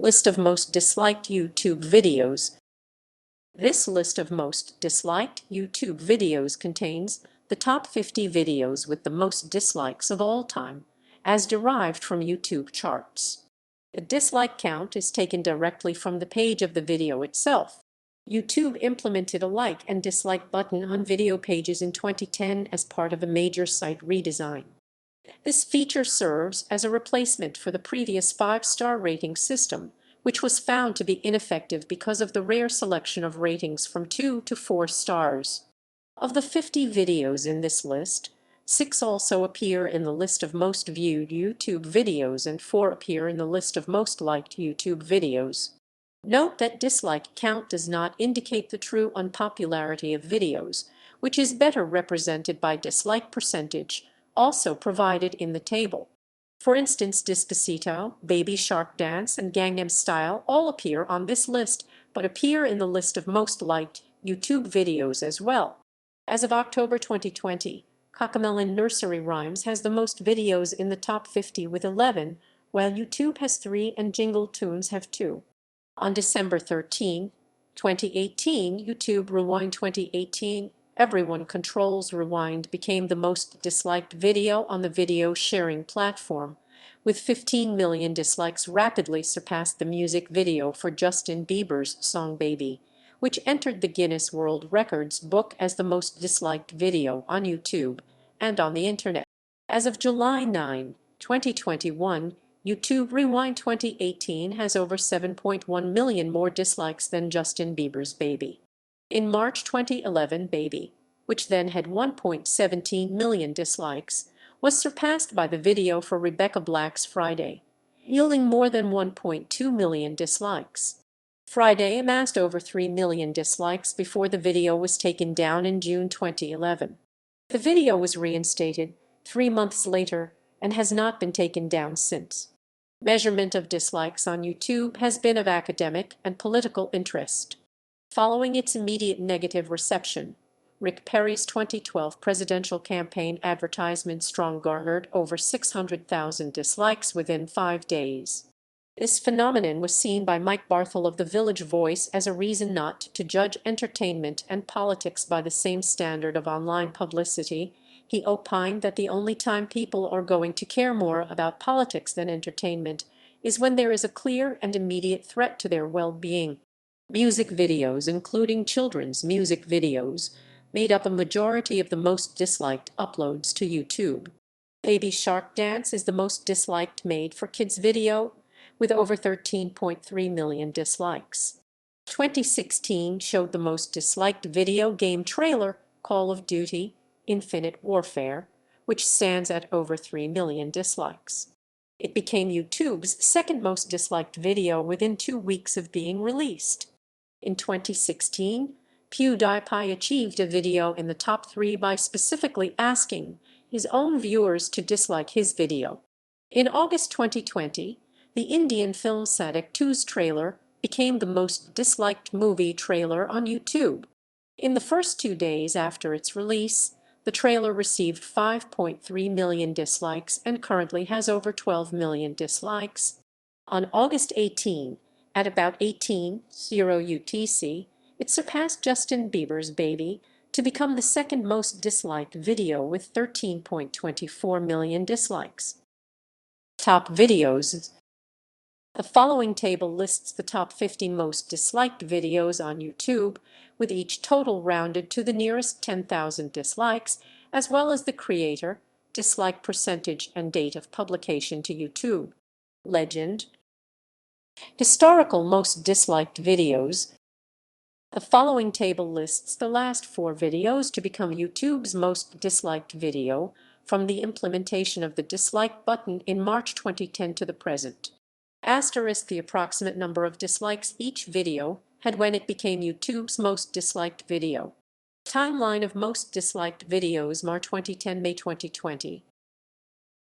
List of most disliked YouTube videos. This list of most disliked YouTube videos contains the top 50 videos with the most dislikes of all time, as derived from YouTube charts. The dislike count is taken directly from the page of the video itself. YouTube implemented a like and dislike button on video pages in 2010 as part of a major site redesign. This feature serves as a replacement for the previous 5-star rating system, which was found to be ineffective because of the rare selection of ratings from 2 to 4 stars. Of the 50 videos in this list, 6 also appear in the list of most viewed YouTube videos and 4 appear in the list of most liked YouTube videos. Note that dislike count does not indicate the true unpopularity of videos, which is better represented by dislike percentage, also provided in the table. For instance, Despacito, Baby Shark Dance, and Gangnam Style all appear on this list, but appear in the list of most liked YouTube videos as well. As of October 2020, Cocomelon Nursery Rhymes has the most videos in the top 50 with 11, while YouTube has 3 and Jingle Tunes have 2. On December 13, 2018, YouTube Rewind 2018, Everyone Controls Rewind became the most disliked video on the video sharing platform, with 15 million dislikes rapidly surpassed the music video for Justin Bieber's song Baby, which entered the Guinness World Records book as the most disliked video on YouTube and on the Internet. As of July 9, 2021, YouTube Rewind 2018 has over 7.1 million more dislikes than Justin Bieber's Baby. In March 2011, Baby, which then had 1.17 million dislikes, was surpassed by the video for Rebecca Black's Friday, yielding more than 1.2 million dislikes. Friday amassed over 3 million dislikes before the video was taken down in June 2011. The video was reinstated 3 months later and has not been taken down since. Measurement of dislikes on YouTube has been of academic and political interest. Following its immediate negative reception, Rick Perry's 2012 presidential campaign advertisement garnered over 600,000 dislikes within 5 days. This phenomenon was seen by Mike Barthel of The Village Voice as a reason not to judge entertainment and politics by the same standard of online publicity. He opined that the only time people are going to care more about politics than entertainment is when there is a clear and immediate threat to their well-being. Music videos, including children's music videos, made up a majority of the most disliked uploads to YouTube. Baby Shark Dance is the most disliked made for kids video, with over 13.3 million dislikes. 2016 showed the most disliked video game trailer, Call of Duty: Infinite Warfare, which stands at over 3 million dislikes. It became YouTube's second most disliked video within 2 weeks of being released. In 2016, PewDiePie achieved a video in the top 3 by specifically asking his own viewers to dislike his video. In August 2020, the Indian film Sadik 2's trailer became the most disliked movie trailer on YouTube. In the first 2 days after its release, the trailer received 5.3 million dislikes and currently has over 12 million dislikes. On August 18, at about 18:00 UTC, it surpassed Justin Bieber's Baby to become the second most disliked video with 13.24 million dislikes. Top videos. The following table lists the top 50 most disliked videos on YouTube, with each total rounded to the nearest 10,000 dislikes, as well as the creator, dislike percentage, and date of publication to YouTube. Legend. Historical most disliked videos. The following table lists the last 4 videos to become YouTube's most disliked video from the implementation of the dislike button in March 2010 to the present. Asterisk the approximate number of dislikes each video had when it became YouTube's most disliked video. Timeline of most disliked videos: March 2010, May 2020,